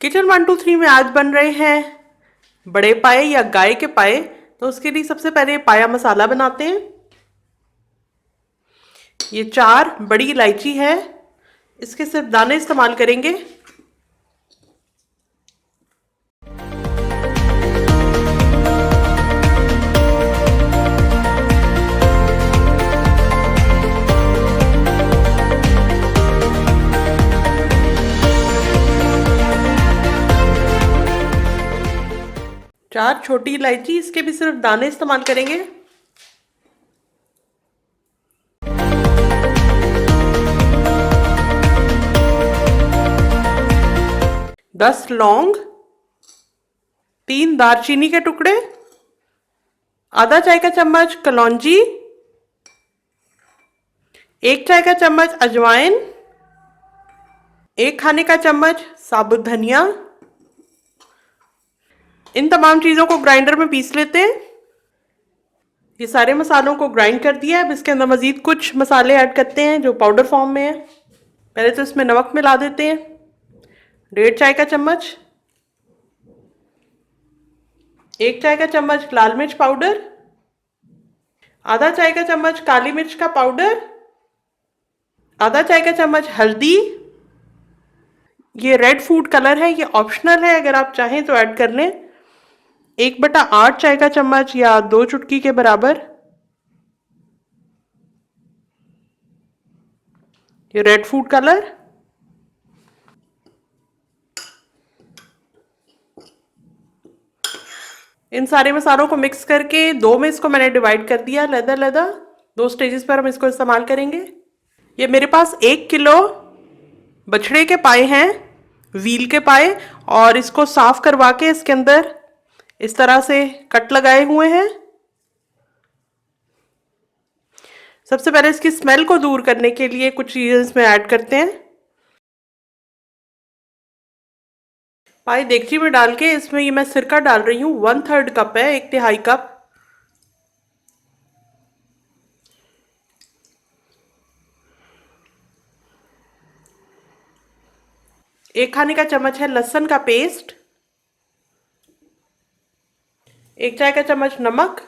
Kitchen 1 2 3 में आज बन रहे हैं बड़े पाए या गाय के पाए। तो उसके लिए सबसे पहले पाया मसाला बनाते हैं। ये 4 बड़ी इलायची है, इसके सिर्फ दाने इस्तेमाल करेंगे। चार छोटी इलायची, इसके भी सिर्फ दाने इस्तेमाल करेंगे। 10 लौंग, 3 दालचीनी के टुकड़े, आधा चाय का चम्मच कलौंजी, 1 चाय का चम्मच अजवाइन, 1 खाने का चम्मच साबुत धनिया। इन तमाम चीजों को ग्राइंडर में पीस लेते हैं। ये सारे मसालों को ग्राइंड कर दिया है। अब इसके अंदर मजीद कुछ मसाले ऐड करते हैं जो पाउडर फॉर्म में है। पहले तो इसमें नमक मिला देते हैं, 1.5 चाय का चम्मच, 1 चाय का चम्मच लाल मिर्च पाउडर, आधा चाय का चम्मच काली मिर्च का पाउडर, आधा चाय का चम्मच हल्दी। ये रेड फूड कलर है, ये ऑप्शनल है, अगर आप चाहें तो ऐड कर लें। 1/8 चाय का चम्मच या 2 चुटकी के बराबर ये रेड फूड कलर। इन सारे मसालों को मिक्स करके 2 में इसको मैंने डिवाइड कर दिया, लहदा लहदा 2 स्टेजेस पर हम इसको इस्तेमाल करेंगे। ये मेरे पास 1 किलो बछड़े के पाए हैं, व्हील के पाए, और इसको साफ करवा के इसके अंदर इस तरह से कट लगाए हुए हैं। सबसे पहले इसकी स्मेल को दूर करने के लिए कुछ चीजें इसमें ऐड करते हैं। पाए देगची में डाल के इसमें ये मैं सिरका डाल रही हूँ, 1/3 कप है, 1/3 कप। एक खाने का चम्मच है लहसुन का पेस्ट, 1 चाय का चम्मच नमक,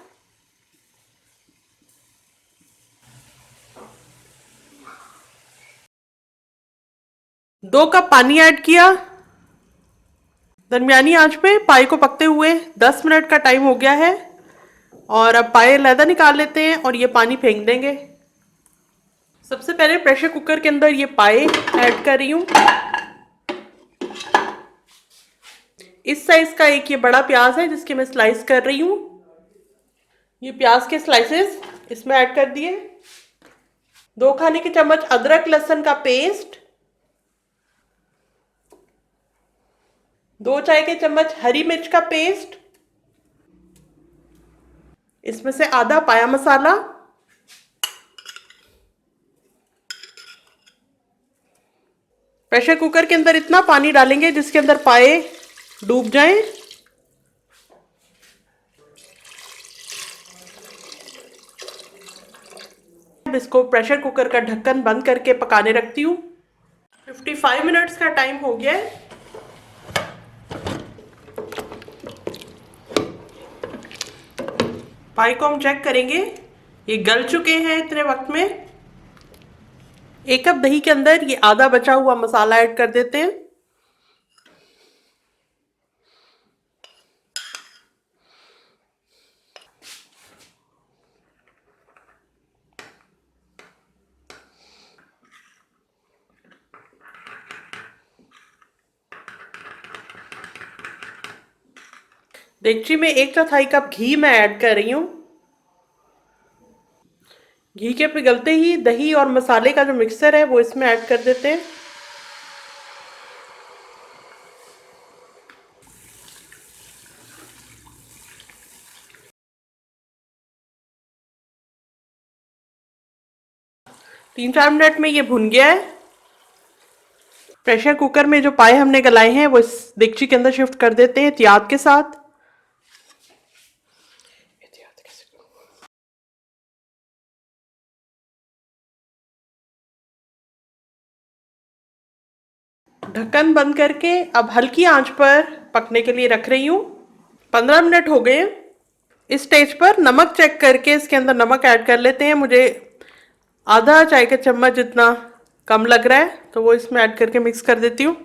2 कप पानी ऐड किया। दरमियानी आंच पे पाए को पकते हुए 10 मिनट का टाइम हो गया है। और अब पाए लहदा निकाल लेते हैं और ये पानी फेंक देंगे। सबसे पहले प्रेशर कुकर के अंदर ये पाए ऐड कर रही हूँ। इस साइज का एक ये बड़ा प्याज है जिसके मैं स्लाइस कर रही हूँ। ये प्याज के स्लाइसेस इसमें ऐड कर दिए। 2 खाने के चम्मच अदरक लहसुन का पेस्ट, 2 चाय के चम्मच हरी मिर्च का पेस्ट, इसमें से आधा पाया मसाला, प्रेशर कुकर के अंदर इतना पानी डालेंगे जिसके अंदर पाए डूब जाएं। अब इसको प्रेशर कुकर का ढक्कन बंद करके पकाने रखती हूँ। 55 मिनट्स का टाइम हो गया है। पाई को हम चेक करेंगे, ये गल चुके हैं इतने वक्त में। 1 कप दही के अंदर ये आधा बचा हुआ मसाला ऐड कर देते हैं। देगची में 1/4 कप घी मैं ऐड कर रही हूँ। घी के पिघलते ही दही और मसाले का जो मिक्सचर है वो इसमें ऐड कर देते हैं। तीन चार मिनट में ये भुन गया है। प्रेशर कुकर में जो पाए हमने गलाए हैं वो इस देगची के अंदर शिफ्ट कर देते हैं एहतियात के साथ। ढक्कन बंद करके अब हल्की आंच पर पकने के लिए रख रही हूँ। 15 मिनट हो गए। इस स्टेज पर नमक चेक करके इसके अंदर नमक ऐड कर लेते हैं। मुझे आधा चाय का चम्मच जितना कम लग रहा है, तो वो इसमें ऐड करके मिक्स कर देती हूँ।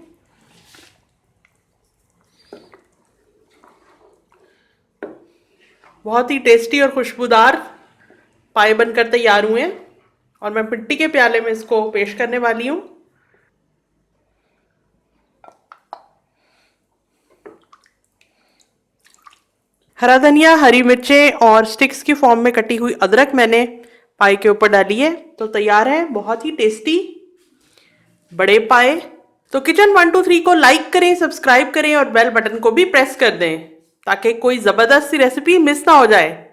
बहुत ही टेस्टी और खुशबूदार पाए बनकर तैयार हुए हैं और मैं मिट्टी के प्याले में इसको पेश करने वाली हूँ। हरा धनिया, हरी मिर्चें और स्टिक्स की फॉर्म में कटी हुई अदरक मैंने पाए के ऊपर डाली है, तो तैयार है बहुत ही टेस्टी बड़े पाए। तो किचन 123 को लाइक करें, सब्सक्राइब करें और बेल बटन को भी प्रेस कर दें ताकि कोई ज़बरदस्त सी रेसिपी मिस ना हो जाए।